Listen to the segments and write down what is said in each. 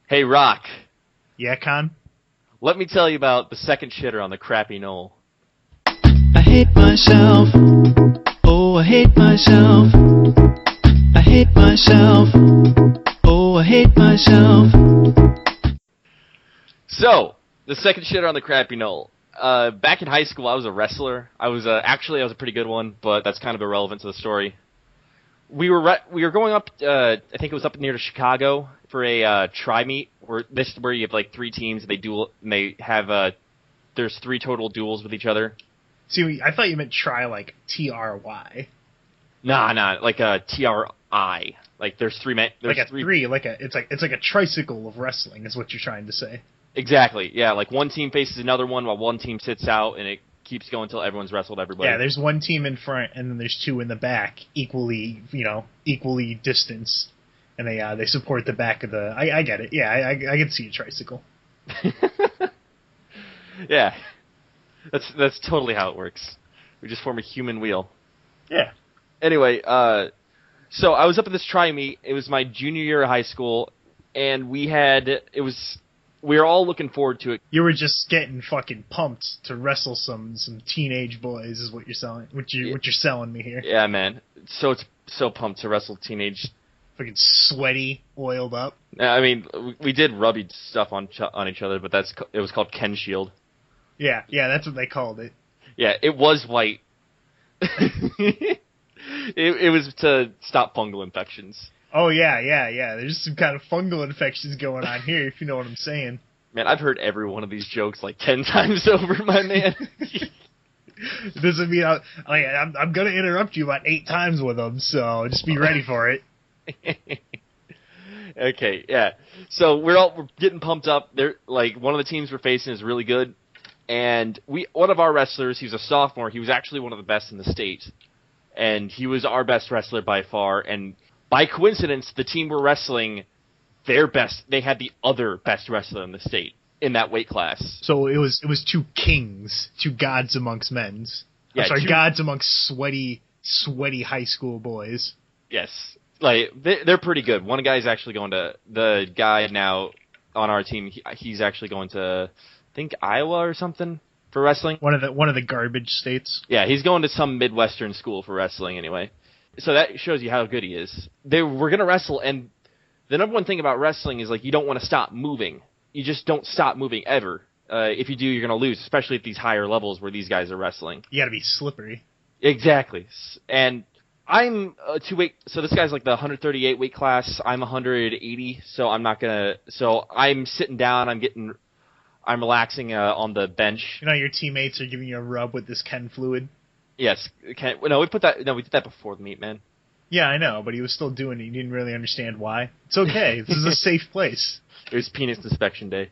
Hey, Rock, Yeah, Khan? let me tell you about the second shitter on the crappy knoll. I hate myself. Oh, I hate myself. I hate myself. Oh, I hate myself. So, the second shitter on the crappy knoll. Back in high school, I was a wrestler. I was a pretty good one, but that's kind of irrelevant to the story. We were going up. I think it was up near to Chicago for a tri-meet. Where you have like three teams. And they duel. And they have there's three total duels with each other. See, I thought you meant try like T-R-Y. Nah, like a TRI. Like there's three men. Like a three, it's like a tricycle of wrestling is what you're trying to say. Exactly. Yeah, like one team faces another one while one team sits out, and it keeps going until everyone's wrestled everybody. Yeah, there's one team in front, and then there's two in the back, equally distanced, and they support the back of the. I get it. Yeah, I can see a tricycle. Yeah, that's totally how it works. We just form a human wheel. Yeah. Anyway, so I was up at this tri-meet. It was my junior year of high school, and we were all looking forward to it. You were just getting fucking pumped to wrestle some teenage boys, is what you're selling. What you're selling me here. Yeah, man. It's so pumped to wrestle teenage. Fucking sweaty, oiled up. I mean, we did rubby stuff on each other, but it was called Ken Shield. Yeah, that's what they called it. Yeah, it was white. It was to stop fungal infections. Oh, yeah. There's some kind of fungal infections going on here, if you know what I'm saying. Man, I've heard every one of these jokes like 10 times over, my man. It doesn't mean I'm going to interrupt you about 8 times with them, so just be ready for it. Okay, yeah. So we're getting pumped up. They're like one of the teams we're facing is really good, and one of our wrestlers, he was a sophomore. He was actually one of the best in the state, and he was our best wrestler by far. And by coincidence, the team we're wrestling, they had the other best wrestler in the state in that weight class. So it was two kings, two gods amongst men. Yeah, gods amongst sweaty high school boys. Yes. Like, they're pretty good. One guy's actually going to, the guy now on our team, he's actually going to, I think, Iowa or something for wrestling. One of the garbage states. Yeah, he's going to some Midwestern school for wrestling anyway. So that shows you how good he is. We're going to wrestle, and the number one thing about wrestling is, like, you don't want to stop moving. You just don't stop moving ever. If you do, you're going to lose, especially at these higher levels where these guys are wrestling. You got to be slippery. Exactly. And I'm 2-weight, so this guy's like the 138 weight class. I'm 180, so I'm sitting down. I'm relaxing on the bench. You know, your teammates are giving you a rub with this Ken fluid. Yes, we did that before the meet, man. Yeah, I know, but he was still doing it. You didn't really understand why. It's okay. This is a safe place. It was penis inspection day.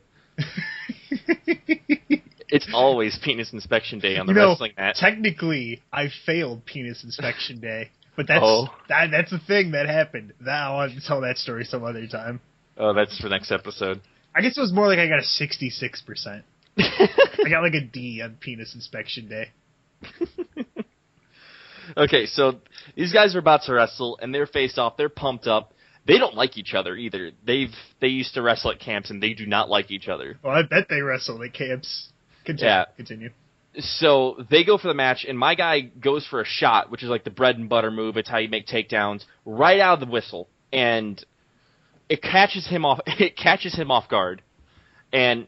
It's always penis inspection day on the wrestling mat. Technically, I failed penis inspection day. But that's the thing that happened. I want to tell that story some other time. Oh, that's for next episode. I guess it was more like I got a 66%. I got like a D on penis inspection day. Okay, so these guys are about to wrestle, and they're faced off. They're pumped up. They don't like each other either. They used to wrestle at camps, and they do not like each other. Well, I bet they wrestle at camps. Continue. So they go for the match, and my guy goes for a shot, which is like the bread and butter move. It's how you make takedowns right out of the whistle, and it catches him off. It catches him off guard, and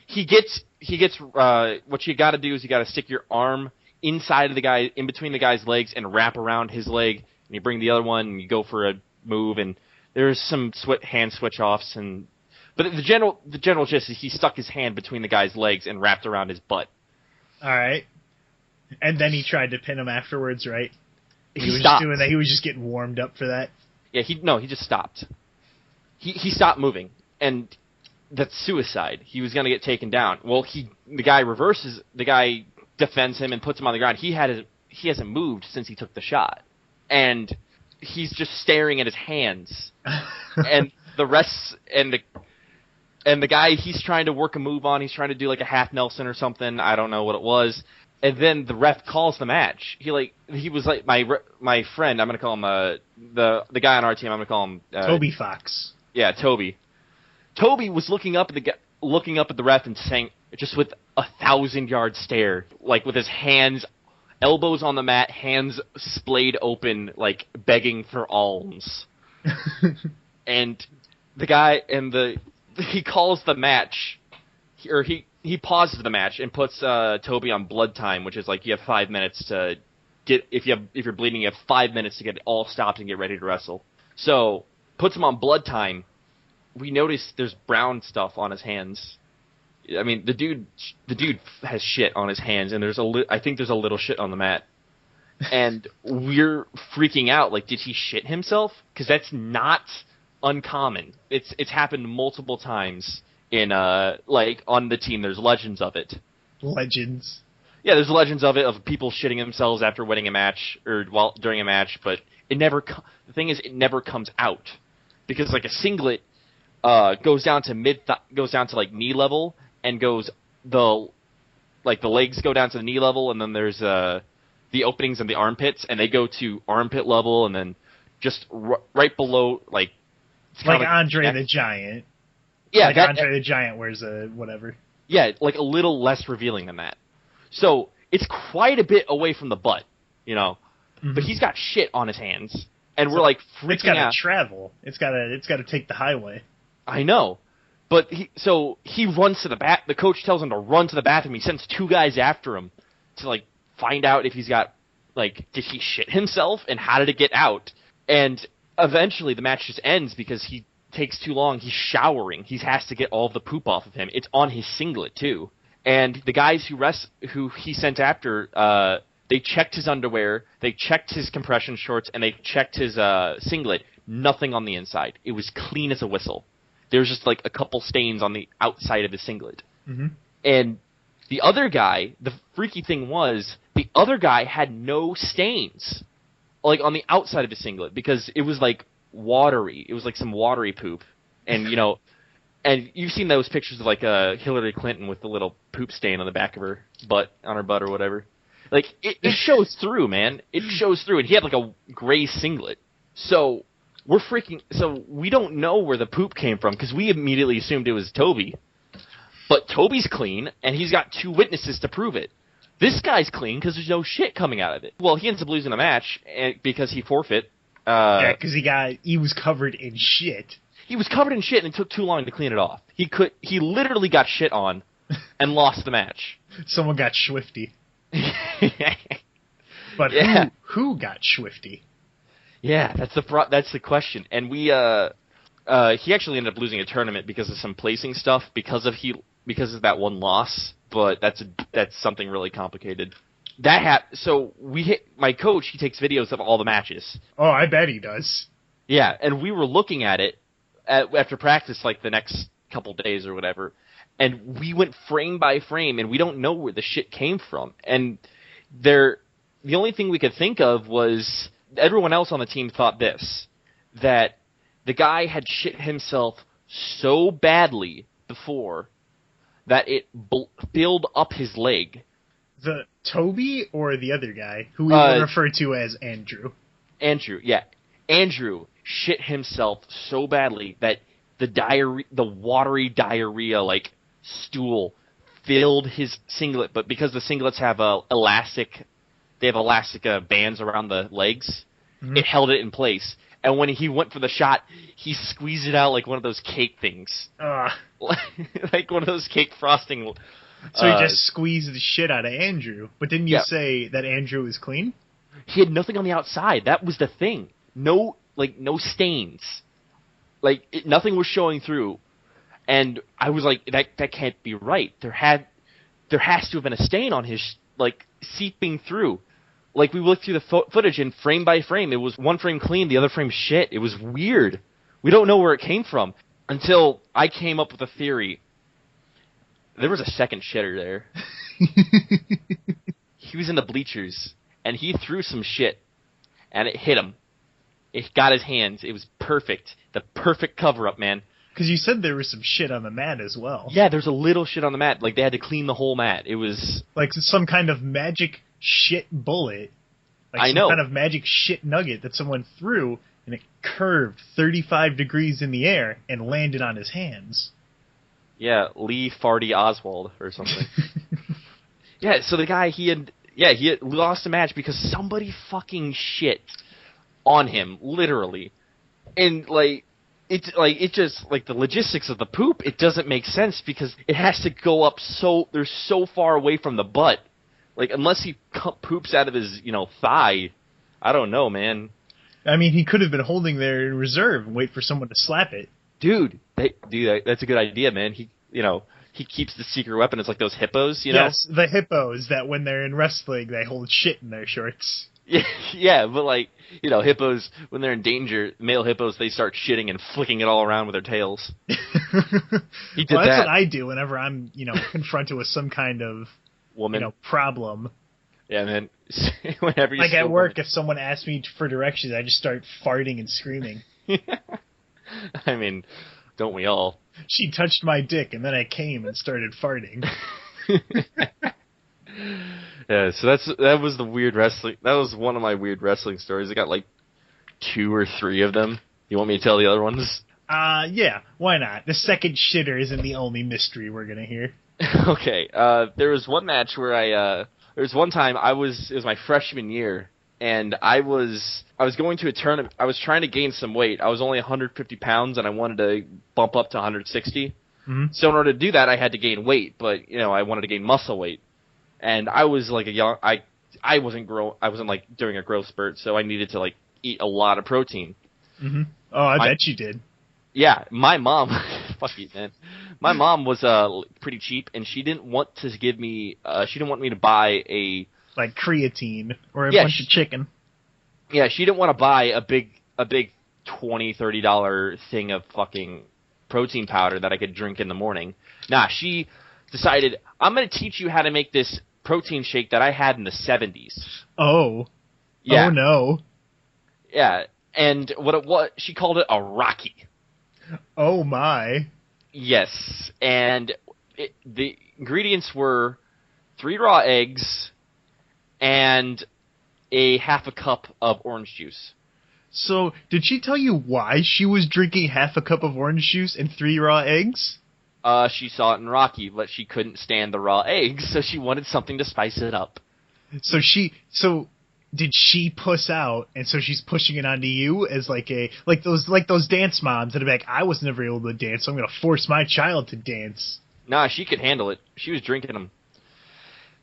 he gets. What you got to do is you got to stick your arm inside of the guy, in between the guy's legs, and wrap around his leg, and you bring the other one, and you go for a move, and there's some hand switch offs, but the general gist is he stuck his hand between the guy's legs and wrapped around his butt. All right. And then he tried to pin him afterwards, right? He was stopped. Just doing that. He was just getting warmed up for that. Yeah, he just stopped. He stopped moving, and that's suicide. He was going to get taken down. Well, the guy defends him and puts him on the ground. He hasn't moved since he took the shot, and he's just staring at his hands. And the rest and the guy he's trying to work a move on. He's trying to do like a half Nelson or something. I don't know what it was. And then the ref calls the match. He was like my friend. I'm gonna call him the guy on our team. I'm gonna call him Toby Fox. Yeah, Toby. Toby was looking up at the ref and saying, just with 1,000-yard stare, like with his hands, elbows on the mat, hands splayed open, like begging for alms. And the guy he calls the match, or he pauses the match and puts Toby on blood time, which is like you have 5 minutes to get if you're bleeding, you have 5 minutes to get it all stopped and get ready to wrestle. So puts him on blood time. We notice there's brown stuff on his hands. I mean, the dude has shit on his hands, and I think there's a little shit on the mat. And we're freaking out. Like, did he shit himself? Because that's not uncommon. It's happened multiple times in like on the team. There's legends of it. Legends. Yeah, there's legends of it, of people shitting themselves after winning a match or during a match. But the thing is, it never comes out because like a singlet goes down to like knee level and the legs go down to the knee level, and then there's the openings in the armpits, and they go to armpit level, and then right below like. Like Andre the Giant. Yeah, like Andre the Giant wears a whatever. Yeah, like a little less revealing than that. So it's quite a bit away from the butt, you know. Mm-hmm. But he's got shit on his hands, and we're like freaking out. It's got to travel. It's got to take the highway. I know, but he runs to the bath. The coach tells him to run to the bathroom. He sends 2 guys after him to like find out if he's got like did he shit himself and how did it get out. And eventually the match just ends because he takes too long. He's showering. He has to get all of the poop off of him. It's on his singlet too. And the guys who he sent after, they checked his underwear, they checked his compression shorts, and they checked his singlet. Nothing on the inside. It was clean as a whistle. There was just like a couple stains on the outside of his singlet. Mm-hmm. And the other guy, the freaky thing was, the other guy had no stains, like on the outside of his singlet, because it was like watery. It was like some watery poop. And, you know, and you've seen those pictures of like Hillary Clinton with the little poop stain on the back of her butt, on her butt or whatever. Like, it shows through, man. It shows through. And he had like a gray singlet. So we don't know where the poop came from, because we immediately assumed it was Toby. But Toby's clean, and he's got 2 witnesses to prove it. This guy's clean because there's no shit coming out of it. Well, he ends up losing the match because he forfeit. Yeah, because he was covered in shit. He was covered in shit, and it took too long to clean it off. He literally got shit on and lost the match. Someone got Swifty. But yeah. Who got Swifty? Yeah, that's the question. And he actually ended up losing a tournament because of some placing stuff, because of that one loss. But that's something really complicated. So my coach, he takes videos of all the matches. Oh, I bet he does. Yeah, and we were looking at it after practice, like the next couple days or whatever, and we went frame by frame, and we don't know where the shit came from. And the only thing we could think of was everyone else on the team thought that the guy had shit himself so badly before that it filled up his leg. The Toby or the other guy, who we refer to as Andrew? Andrew, yeah. Andrew shit himself so badly that the watery diarrhea, like, stool filled his singlet, but because the singlets have elastic bands around the legs, mm-hmm. It held it in place. And when he went for the shot, he squeezed it out like one of those cake things. Like one of those cake frosting. So he just squeezed the shit out of Andrew. But didn't you say that Andrew is clean? He had nothing on the outside. That was the thing. No stains. Like, nothing was showing through. And I was like, that can't be right. There has to have been a stain on his, like, seeping through. Like, we looked through the footage, and frame by frame, it was one frame clean, the other frame shit. It was weird. We don't know where it came from. Until I came up with a theory. There was a second shitter there. He was in the bleachers, and he threw some shit, and it hit him. It got his hands. It was perfect. The perfect cover-up, man. Because you said there was some shit on the mat as well. Yeah, there's a little shit on the mat. Like, they had to clean the whole mat. It was... like some kind of magic shit bullet. Like I know. Some kind of magic shit nugget that someone threw and it curved 35 degrees in the air and landed on his hands. Yeah, Lee Farty Oswald or something. Yeah, so the guy, he had lost a match because somebody fucking shit on him, literally. And, it just, the logistics of the poop, it doesn't make sense because it has to go up they're so far away from the butt. Unless he poops out of his, thigh, I don't know, man. I mean, he could have been holding there in reserve and wait for someone to slap it. Dude, that's a good idea, man. He keeps the secret weapon. It's like those hippos, Yes, the hippos that when they're in wrestling, they hold shit in their shorts. Yeah, but hippos, when they're in danger, male hippos, they start shitting and flicking it all around with their tails. He did that's what I do whenever I'm, confronted with some kind of woman problem. Yeah, man. Whenever you at work, if someone asks me for directions, I just start farting and screaming. I mean, don't we all? She touched my dick, and then I came and started farting. Yeah, so that was the weird wrestling. That was one of my weird wrestling stories. I got 2 or 3 of them. You want me to tell the other ones? Yeah, why not? The second shitter isn't the only mystery we're gonna hear. Okay, there was one match where there was one time it was my freshman year, and I was going to a tournament. I was trying to gain some weight. I was only 150 pounds, and I wanted to bump up to 160. Mm-hmm. So in order to do that, I had to gain weight, but I wanted to gain muscle weight. And I was I wasn't during a growth spurt, so I needed to eat a lot of protein. Mm-hmm. Oh, I bet you did. Yeah, my mom, fuck you, man. My mom was pretty cheap, and she didn't want to give me. She didn't want me to buy a creatine or a bunch of chicken. Yeah, she didn't want to buy a big $20-$30 thing of fucking protein powder that I could drink in the morning. Nah, she decided, I'm going to teach you how to make this protein shake that I had in the 70s. Oh. Yeah. Oh, no. Yeah, and what it was, she called it a Rocky. Oh, my. Yes, and the ingredients were 3 raw eggs and a half a cup of orange juice. So, did she tell you why she was drinking half a cup of orange juice and 3 raw eggs? She saw it in Rocky, but she couldn't stand the raw eggs, so she wanted something to spice it up. So did she puss out, and so she's pushing it onto you as like those dance moms that are like, I was never able to dance, so I'm gonna force my child to dance. Nah, she could handle it. She was drinking them.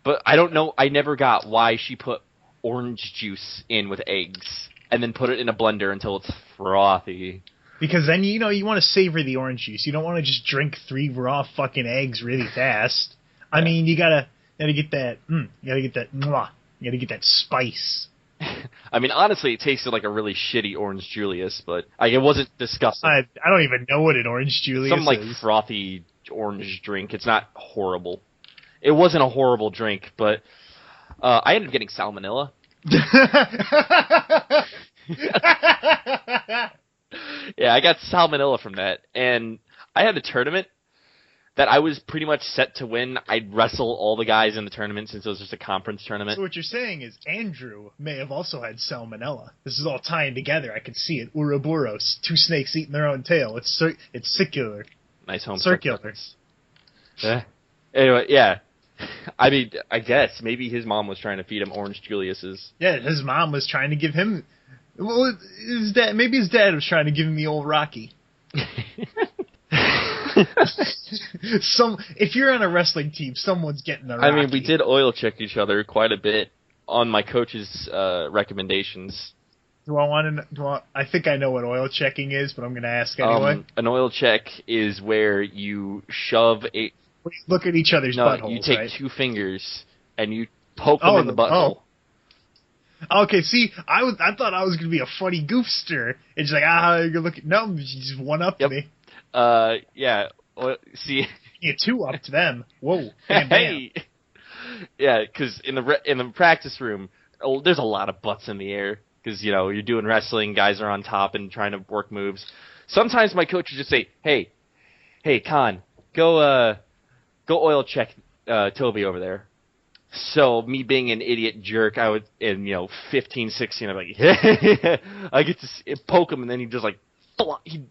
But I don't know, I never got why she put orange juice in with eggs, and then put it in a blender until it's frothy. Because then, you want to savor the orange juice. You don't want to just drink 3 raw fucking eggs really fast. Yeah. I mean, you gotta get that, you gotta get that spice. I mean, honestly, it tasted like a really shitty Orange Julius, but it wasn't disgusting. I don't even know what an Orange Julius is. Some, frothy orange drink. It's not horrible. It wasn't a horrible drink, but I ended up getting salmonella. Yeah, I got salmonella from that, and I had a tournament that I was pretty much set to win. I'd wrestle all the guys in the tournament since it was just a conference tournament. So what you're saying is Andrew may have also had salmonella. This is all tying together. I can see it. Ouroboros, 2 snakes eating their own tail. It's circular. Nice home. Circular. Yeah. Anyway, yeah. I mean, I guess maybe his mom was trying to feed him Orange Julius's. Yeah, his mom was trying to give him. Well, maybe his dad was trying to give him the old Rocky. If you're on a wrestling team, someone's getting the Rocky. I mean, we did oil check each other quite a bit on my coach's recommendations. I think I know what oil checking is, but I'm going to ask anyway. An oil check is where you shove a... Look at each other's buttholes, you take right? 2 fingers and you poke them in the butthole. Okay, see, I thought I was going to be a funny goofster. It's like, you look at... No, you just one-upped me. Yeah. Well, see... You 2-upped them. Whoa. Bam, bam. Hey! Yeah, because in the practice room, there's a lot of butts in the air. Because, you're doing wrestling, guys are on top and trying to work moves. Sometimes my coach would just say, Hey, Khan, go oil check Toby over there. So me being an idiot jerk, I would, in 15, 16, I'd be like, I get to poke him, and then he just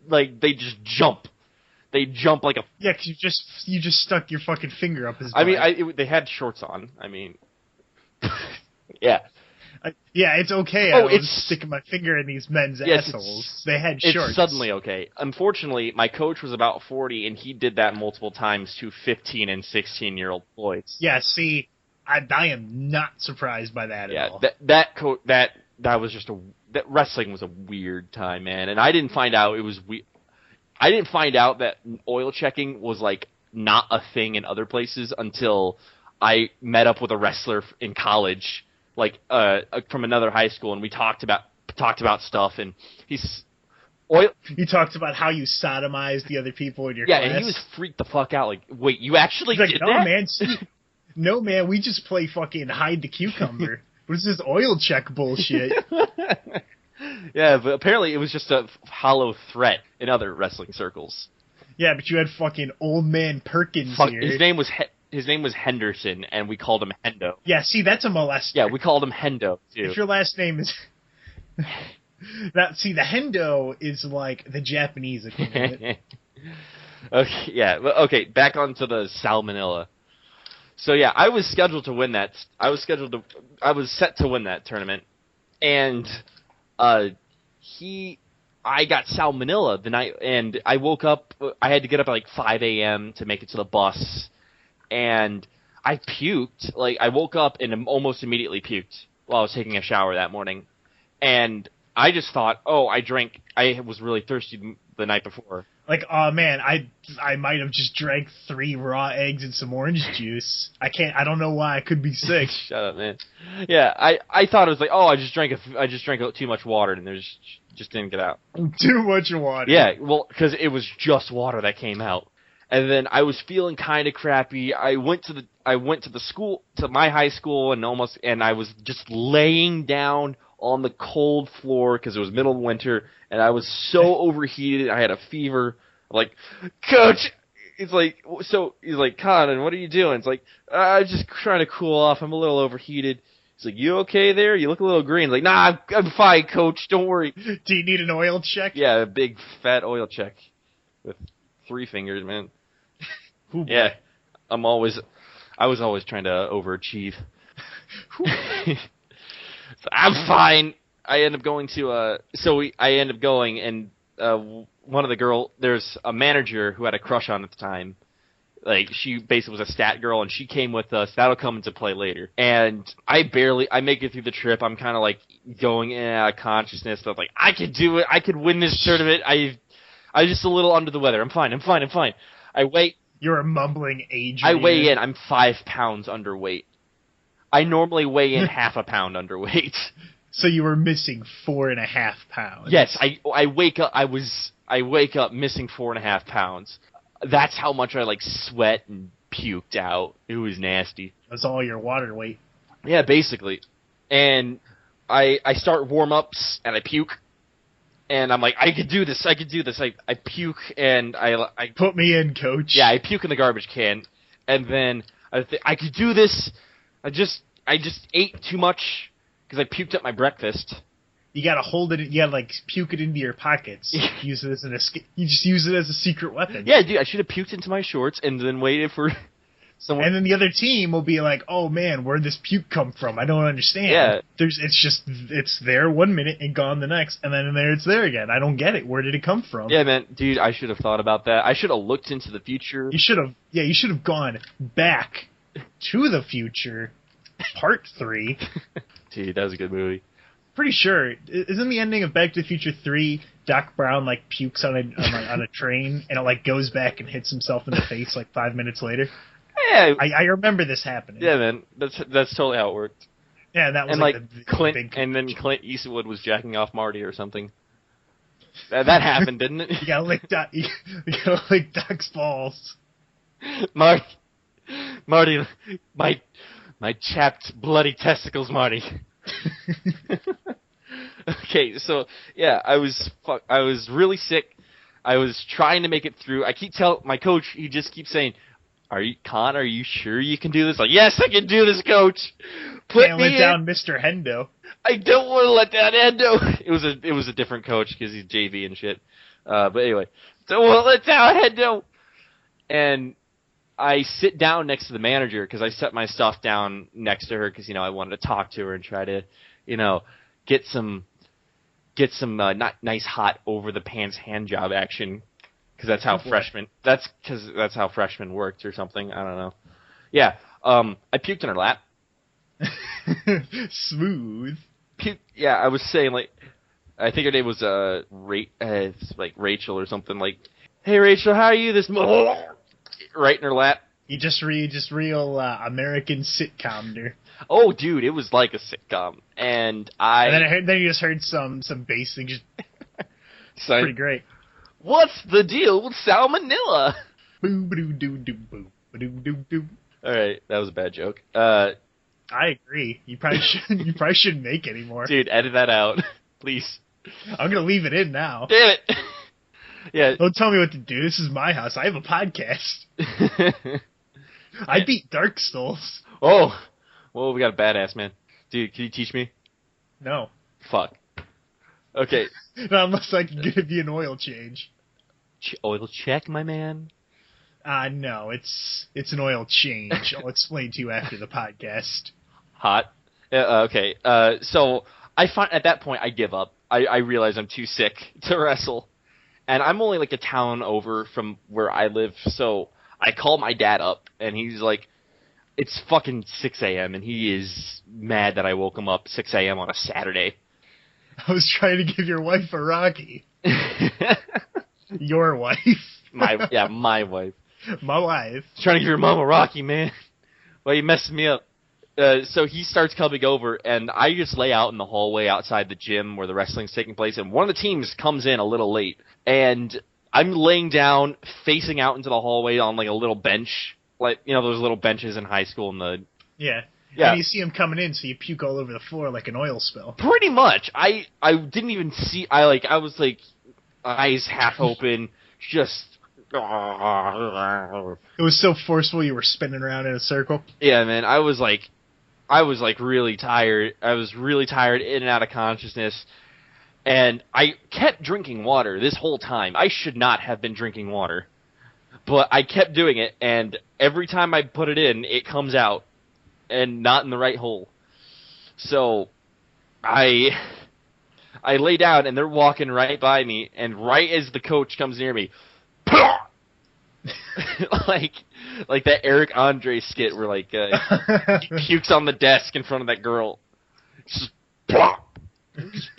they just jump. They jump like a. Yeah, 'cause you just stuck your fucking finger up his butt. I mean, they had shorts on. I mean, yeah. Yeah, it's okay. Oh, I was sticking my finger in these men's assholes. They had shorts. It's suddenly okay. Unfortunately, my coach was about 40, and he did that multiple times to 15 and 16-year-old boys. Yeah, see, I am not surprised by that at all. That was just that wrestling was a weird time, man, and I didn't find out it was I didn't find out that oil checking was like not a thing in other places until I met up with a wrestler in college, like from another high school, and we talked about stuff, and he's oil. You talked about how you sodomized the other people in your class. Yeah, and he was freaked the fuck out. Like, wait, you actually did that? No, man. No, man. We just play fucking hide the cucumber. What is this oil check bullshit? Yeah, but apparently it was just a hollow threat in other wrestling circles. Yeah, but you had fucking old man Perkins here. His name was Henderson, and we called him Hendo. Yeah, see, that's a molester. Yeah, we called him Hendo too. If your last name is the Hendo is like the Japanese equivalent. Okay, back onto the salmonella. So yeah, I was scheduled to win that. I was set to win that tournament, and I got salmonella the night, and I woke up. I had to get up at like 5 a.m. to make it to the bus, and I puked. Like, I woke up and almost immediately puked while I was taking a shower that morning, and I just thought, I was really thirsty the night before. Like, oh man, I might have just drank 3 raw eggs and some orange juice. I don't know why I could be sick. Shut up, man. Yeah, I thought it was like, I just drank too much water and there's just didn't get out. Too much water. Yeah, well, because it was just water that came out. And then I was feeling kind of crappy. I went to my high school, and I was just laying down on the cold floor because it was middle of winter, and I was so overheated. I had a fever. I'm like, Coach, he's like, Conan, what are you doing? It's like, I'm just trying to cool off. I'm a little overheated. He's like, you okay there? You look a little green. Like, nah, I'm fine, Coach. Don't worry. Do you need an oil check? Yeah, a big fat oil check with 3 fingers, man. Yeah, I was always trying to overachieve. So I'm fine. I end up going and one of the girl, there's a manager who had a crush on at the time. Like, she basically was a stat girl, and she came with us. That'll come into play later. And I make it through the trip. I'm kind of like going in and out of consciousness. I'm like, I could do it. I could win this tournament. I'm just a little under the weather. I'm fine. I wait. You're a mumbling Adrian. I weigh in. I'm 5 pounds underweight. I normally weigh in half a pound underweight. So you were missing 4.5 pounds. Yes, I wake up. I wake up missing 4.5 pounds. That's how much I sweat and puked out. It was nasty. That's all your water weight. Yeah, basically. And I start warm ups and I puke. And I'm like, I could do this. I puke and I put me in, Coach. Yeah, I puke in the garbage can, and then I could do this. I just ate too much because I puked up my breakfast. You gotta hold it. You gotta puke it into your pockets. Use it as you just use it as a secret weapon. Yeah, dude, I should have puked into my shorts and then waited for someone. And then the other team will be like, "Oh man, where'd this puke come from? I don't understand." Yeah, it's there 1 minute and gone the next, and then it's there again. I don't get it. Where did it come from? Yeah, man, dude, I should have thought about that. I should have looked into the future. You should have. Yeah, you should have gone back to the future, part 3. Dude, that was a good movie. Pretty sure, isn't the ending of Back to the Future 3 Doc Brown pukes on a train and it goes back and hits himself in the face 5 minutes later? Yeah, I remember this happening. Yeah, man, that's totally how it worked. Yeah, that was and Clint Eastwood was jacking off Marty or something. That happened, didn't it? You gotta lick Doc's balls. Marty, my chapped bloody testicles, Marty. Okay, so yeah, I was really sick. I was trying to make it through. I keep telling my coach, he just keeps saying, Are you sure you can do this? Like, yes, I can do this, coach. Can't let down Mr. Hendo. I don't want to let down Hendo. It was a different coach because he's JV and shit. But anyway, don't want to let down Hendo. And I sit down next to the manager because I set my stuff down next to her because I wanted to talk to her and try to get some not nice hot over the pants hand job action. Because that's how freshmen worked or something. I don't know. Yeah. I puked in her lap. Smooth. Yeah, I was saying, like, I think her name was like Rachel or something. Like, hey Rachel, how are you this morning? Right in her lap. You just real American sitcom there. Oh, dude, it was like a sitcom, and then you just heard some bass thing. Just pretty great. What's the deal with salmonella? All right, that was a bad joke. I agree. You probably shouldn't make any more. Dude, edit that out, please. I'm gonna leave it in now. Damn it. Yeah. Don't tell me what to do. This is my house. I have a podcast. I beat Dark Souls. Oh, well, we got a badass man. Dude, can you teach me? No. Fuck. Okay. Not unless I can give you an oil change. Oil check, my man? No, it's an oil change. I'll explain to you after the podcast. Hot. Okay. So I find at that point I give up. I realize I'm too sick to wrestle, and I'm only like a town over from where I live. So I call my dad up, and he's like, "It's fucking 6 a.m." and he is mad that I woke him up 6 a.m. on a Saturday. I was trying to give your wife a Rocky. Your wife. My wife. My wife. I was trying to give your mom a Rocky, man. Well, you messed me up. So he starts coming over, and I just lay out in the hallway outside the gym where the wrestling's taking place, and one of the teams comes in a little late, and I'm laying down, facing out into the hallway on like a little bench, like those little benches in high school in the Yeah. Yeah. And you see him coming in, so you puke all over the floor like an oil spill. Pretty much. I didn't even see. I was like eyes half open, just. It was so forceful you were spinning around in a circle. Yeah, man. I was really tired. I was really tired, in and out of consciousness, and I kept drinking water this whole time. I should not have been drinking water, but I kept doing it, and every time I put it in, it comes out. And not in the right hole. So I lay down, and they're walking right by me, and right as the coach comes near me, like that Eric Andre skit where he pukes on the desk in front of that girl. Just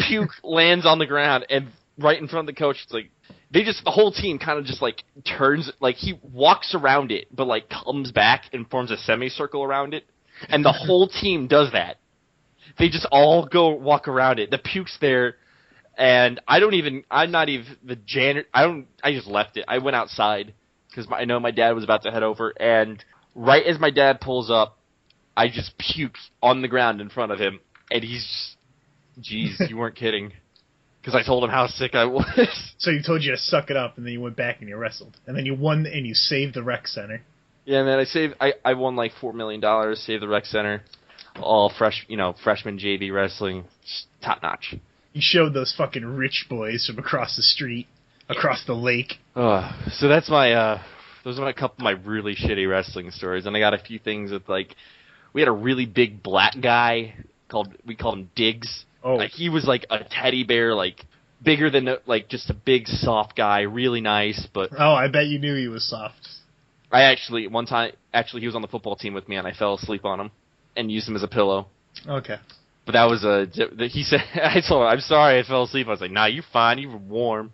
puke lands on the ground, and right in front of the coach, it's like the whole team kind of just turns, he walks around it, but comes back and forms a semicircle around it. And the whole team does that. They just all go walk around it. The puke's there, and I'm not even the janitor. I just left it. I went outside because I know my dad was about to head over, and right as my dad pulls up, I just puked on the ground in front of him, and he's, jeez, you weren't kidding. Because I told him how sick I was. So he told you to suck it up, and then you went back and you wrestled. And then you won, and you saved the rec center. Yeah, man, I won like $4 million, saved the rec center, all freshman JV wrestling, top notch. You showed those fucking rich boys from across the street, across the lake. So that's those are a couple of my really shitty wrestling stories, and I got a few things with we had a really big black guy we called him Diggs. Oh. He was like a teddy bear, bigger than just a big soft guy, really nice, but. Oh, I bet you knew he was soft. One time, he was on the football team with me, and I fell asleep on him and used him as a pillow. Okay. But that was he said, I told him, I'm sorry I fell asleep. I was like, nah, you're fine. You were warm.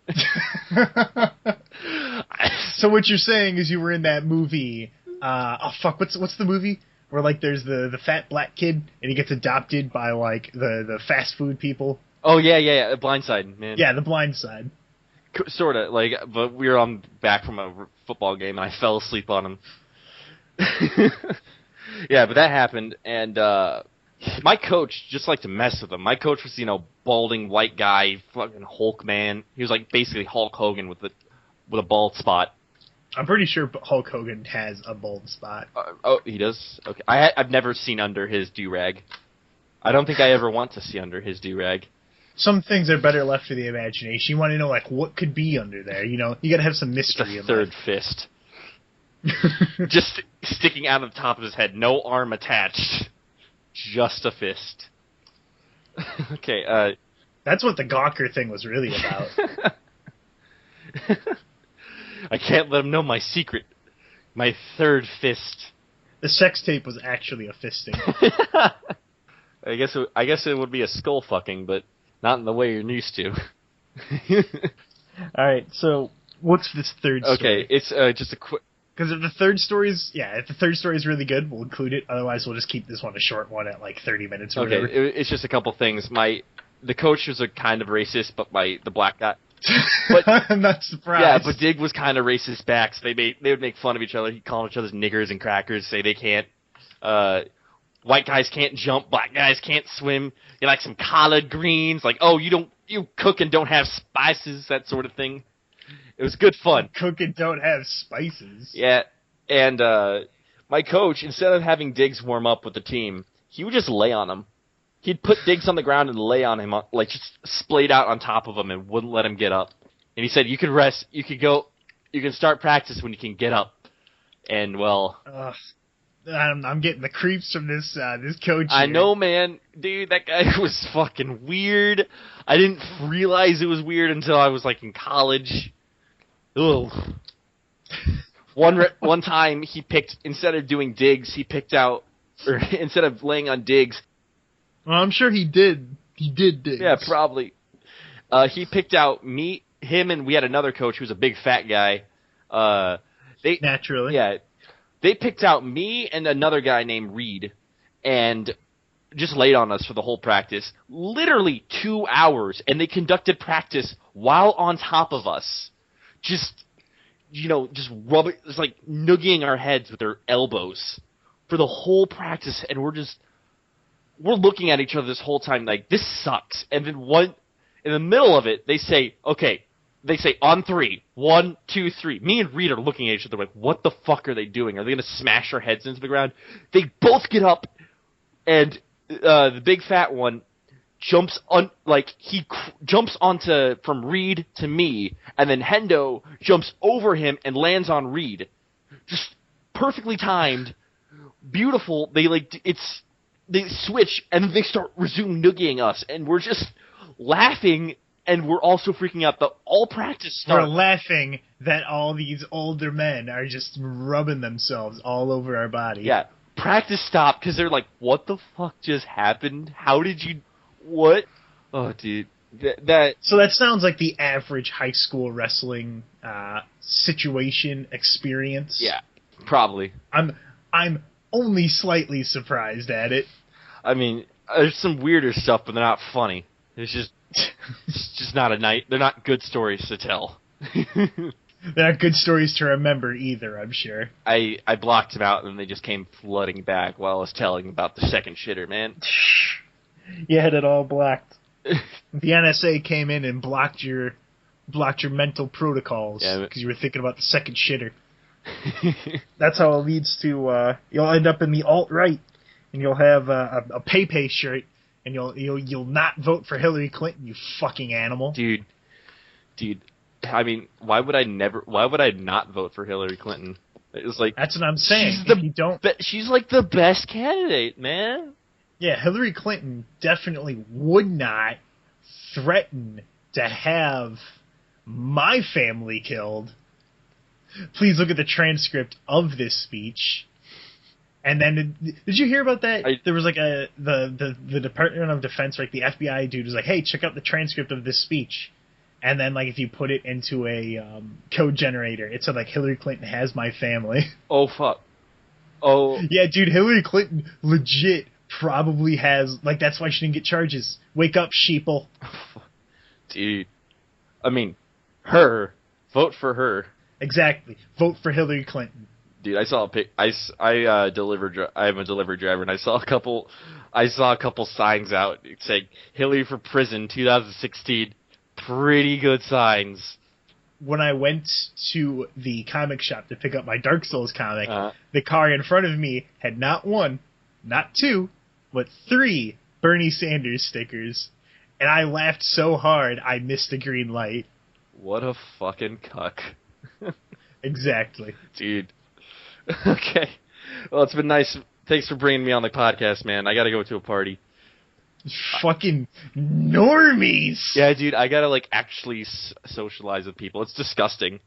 So what you're saying is you were in that movie, what's the movie? Where, there's the fat black kid, and he gets adopted by, the fast food people. Oh, yeah, Blindside, man. Yeah, The Blind Side. Sort of, but we were back from a football game, and I fell asleep on him. Yeah, but that happened, and my coach just liked to mess with him. My coach was, balding white guy, fucking Hulk man. He was basically Hulk Hogan with a bald spot. I'm pretty sure Hulk Hogan has a bald spot. Oh, he does? Okay. I've never seen under his do-rag. I don't think I ever want to see under his do-rag. Some things are better left for the imagination. You want to know, like, what could be under there, you know? You gotta have some mystery. It's a third fist. Just sticking out of the top of his head. No arm attached. Just a fist. Okay, That's what the Gawker thing was really about. I can't let him know my secret. My third fist. The sex tape was actually a fisting. I guess it would be a skull fucking, but not in the way you're used to. All right, so what's this third story? Okay, it's just a quick. Because if the third story is really good, we'll include it. Otherwise, we'll just keep this one a short one at like 30 minutes or whatever. It's just a couple things. The coach was a kind of racist, but the black guy. But, I'm not surprised. Yeah, but Dig was kind of racist back, so they would make fun of each other. He called each other's niggers and crackers, say they can't. White guys can't jump, black guys can't swim. You like some collard greens, like, oh, you cook and don't have spices, that sort of thing. It was good fun. Cook and don't have spices. Yeah, and my coach, instead of having Diggs warm up with the team, he would just lay on him. He'd put Diggs on the ground and lay on him, like just splayed out on top of him and wouldn't let him get up. And he said, you can rest, you can start practice when you can get up. And, well... I'm getting the creeps from this coach I here. know, man. Dude, that guy was fucking weird. I didn't realize it was weird until I was, like, in college. Ugh. One time, instead of doing Diggs, instead of laying on Diggs... Well, I'm sure he did. He did Diggs. Yeah, probably. He picked out him, and we had another coach who was a big fat guy. Naturally. Yeah. They picked out me and another guy named Reed, and just laid on us for the whole practice. Literally 2 hours, and they conducted practice while on top of us. Just rubbing, just like noogieing our heads with their elbows for the whole practice, and we're looking at each other this whole time like, this sucks. And then in the middle of it, they say, okay, on 3. 1, 2, 3. Me and Reed are looking at each other like, what the fuck are they doing? Are they going to smash our heads into the ground? They both get up, and the big fat one jumps onto from Reed to me, and then Hendo jumps over him and lands on Reed. Just perfectly timed, beautiful. They switch, and then they start resume noogieing us, and we're just laughing. And we're also freaking out. All practice started. We're laughing that all these older men are just rubbing themselves all over our body. Yeah. Practice stopped because they're like, what the fuck just happened? How did you... What? Oh, dude. So that sounds like the average high school wrestling situation experience. Yeah, probably. I'm only slightly surprised at it. I mean, there's some weirder stuff, but they're not funny. It's just not they're not good stories to tell. They're not good stories to remember either, I'm sure. I blocked them out, and they just came flooding back while I was telling about the second shitter, man. You had it all blocked. The NSA came in and blocked your mental protocols because you were thinking about the second shitter. That's how it leads to you'll end up in the alt-right, and you'll have a pay shirt. And you'll not vote for Hillary Clinton, you fucking animal. Dude. I mean, why would I not vote for Hillary Clinton? It was like, that's what I'm saying. She's like the best candidate, man. Yeah, Hillary Clinton definitely would not threaten to have my family killed. Please look at the transcript of this speech. And then, did you hear about that? There was like the Department of Defense, like the FBI dude was like, hey, check out the transcript of this speech. And then, like, if you put it into a code generator, it said, like, Hillary Clinton has my family. Oh, fuck. Oh. Yeah, dude, Hillary Clinton legit probably has, like, that's why she didn't get charges. Wake up, sheeple. Dude. I mean, vote for her. Exactly. Vote for Hillary Clinton. Dude, I saw a pic. I am a delivery driver, and I saw a couple signs out saying Hillary for prison 2016. Pretty good signs. when I went to the comic shop to pick up my Dark Souls comic, the car in front of me had not one, not two, but 3 Bernie Sanders stickers. And I laughed so hard I missed a green light. What a fucking cuck. Exactly. Dude. Okay. Well, it's been nice. Thanks for bringing me on the podcast, man. I gotta go to a party. Fucking normies! Yeah, dude, I gotta, like, actually socialize with people. It's disgusting.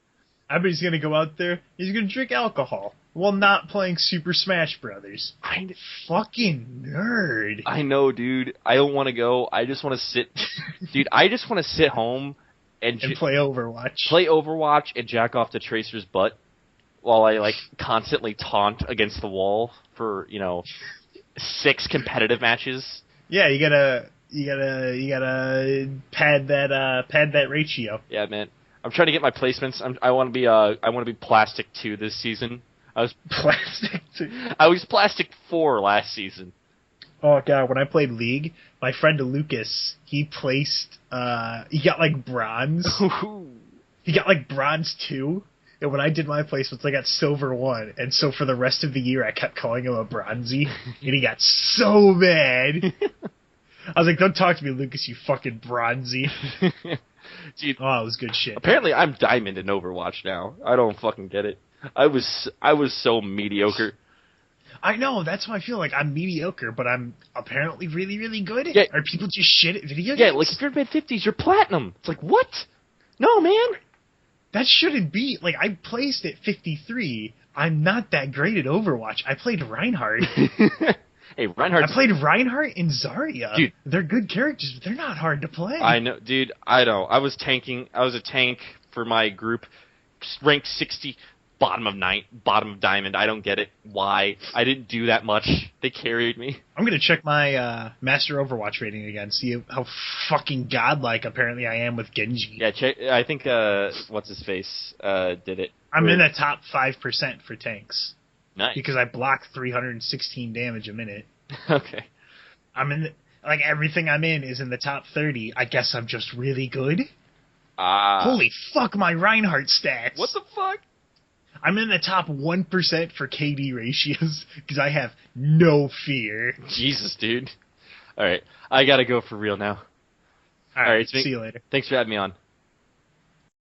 I bet he's gonna go out there, he's gonna drink alcohol while not playing Super Smash Brothers. Fucking nerd. I know, dude. I don't want to go. I just want to sit. Dude, I just want to sit home and play Overwatch. Play Overwatch and jack off to Tracer's butt while I, like, constantly taunt against the wall for, 6 competitive matches. Yeah, you gotta pad that ratio. Yeah, man. I'm trying to get my placements. I want to be Plastic 2 this season. I was Plastic 2. I was Plastic 4 last season. Oh god, when I played League, my friend Lucas, he placed he got like bronze. He got like bronze 2. And when I did my placements, I got silver 1. And so for the rest of the year, I kept calling him a bronzy. And he got so mad. I was like, don't talk to me, Lucas, you fucking bronzy. Dude, oh, it was good shit. Apparently, I'm diamond in Overwatch now. I don't fucking get it. I was so mediocre. I know, that's why I feel like I'm mediocre, but I'm apparently really, really good. Yeah. Are people just shit at video games? Yeah, like if you're mid-50s, you're platinum. It's like, what? No, man. That shouldn't be. Like, I placed at 53. I'm not that great at Overwatch. I played Reinhardt. Hey, Reinhardt. I played Reinhardt and Zarya. Dude. They're good characters, but they're not hard to play. I know, dude. I know. I was tanking. I was a tank for my group. Ranked 60, bottom of diamond. I don't get it. Why? I didn't do that much. They carried me. I'm going to check my Master Overwatch rating again, see how fucking godlike apparently I am with Genji. Yeah, check. I think, what's-his-face did it. I'm in the top 5% for tanks. Nice. Because I block 316 damage a minute. Okay. I'm in, like, everything I'm in is in the top 30. I guess I'm just really good. Holy fuck, my Reinhardt stats. What the fuck? I'm in the top 1% for KD ratios because I have no fear. Jesus, dude. All right. I got to go for real now. All right, see you later. Thanks for having me on.